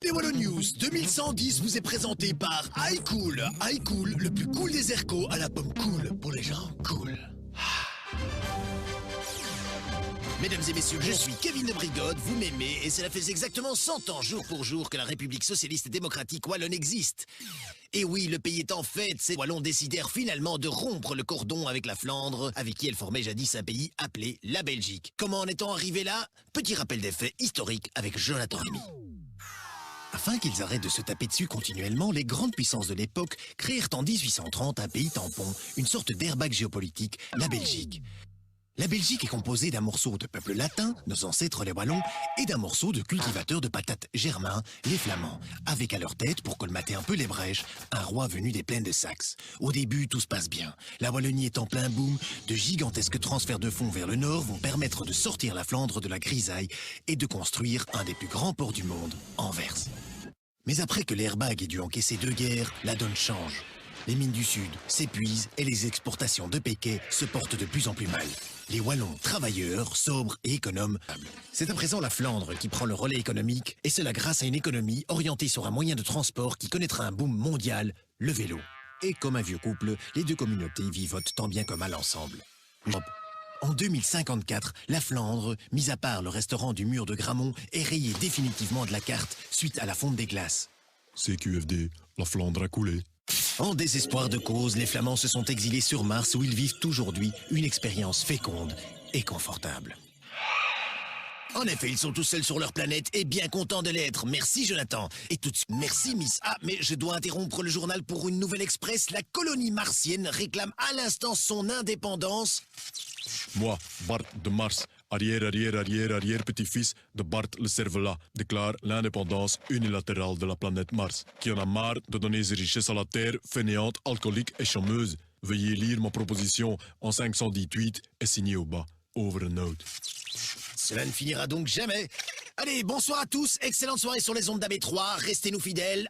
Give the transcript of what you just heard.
Les Wallo News 2110 vous est présenté par iCool. iCool, le plus cool des aircos à la pomme cool pour les gens cool. Mesdames et messieurs, je suis Kevin de Brigode, vous m'aimez, et cela fait exactement 100 ans jour pour jour que la République socialiste et démocratique wallonne existe. Et oui, le pays est en fête, ces Wallons décidèrent finalement de rompre le cordon avec la Flandre, avec qui elle formait jadis un pays appelé la Belgique. Comment en est-on arrivé là? Petit rappel des faits historiques avec Jonathan Rémy. Afin qu'ils arrêtent de se taper dessus continuellement, les grandes puissances de l'époque créèrent en 1830 un pays tampon, une sorte d'airbag géopolitique, la Belgique. La Belgique est composée d'un morceau de peuple latin, nos ancêtres les Wallons, et d'un morceau de cultivateurs de patates germains, les Flamands, avec à leur tête, pour colmater un peu les brèches, un roi venu des plaines de Saxe. Au début, tout se passe bien. La Wallonie est en plein boom, de gigantesques transferts de fonds vers le nord vont permettre de sortir la Flandre de la grisaille et de construire un des plus grands ports du monde, Anvers. Mais après que l'airbag ait dû encaisser 2 guerres, la donne change. Les mines du Sud s'épuisent et les exportations de Péquet se portent de plus en plus mal. Les Wallons, travailleurs, sobres et économes. C'est à présent la Flandre qui prend le relais économique, et cela grâce à une économie orientée sur un moyen de transport qui connaîtra un boom mondial, le vélo. Et comme un vieux couple, les deux communautés vivotent tant bien que mal ensemble. En 2054, la Flandre, mis à part le restaurant du mur de Grammont, est rayée définitivement de la carte suite à la fonte des glaces. CQFD, la Flandre a coulé. En désespoir de cause, les Flamands se sont exilés sur Mars où ils vivent aujourd'hui une expérience féconde et confortable. En effet, ils sont tous seuls sur leur planète et bien contents de l'être. Merci Jonathan. Et tout de suite, merci Miss. Ah, mais je dois interrompre le journal pour une nouvelle express. La colonie martienne réclame à l'instant son indépendance. Moi, Bart de Mars, arrière-petit-fils de Bart le Cervelat, déclare l'indépendance unilatérale de la planète Mars, qui en a marre de donner ses richesses à la Terre, fainéante, alcoolique et chômeuse. Veuillez lire ma proposition en 510 tweets et signer au bas. Over and out. Cela ne finira donc jamais. Allez, bonsoir à tous. Excellente soirée sur les ondes d'AB3. Restez-nous fidèles.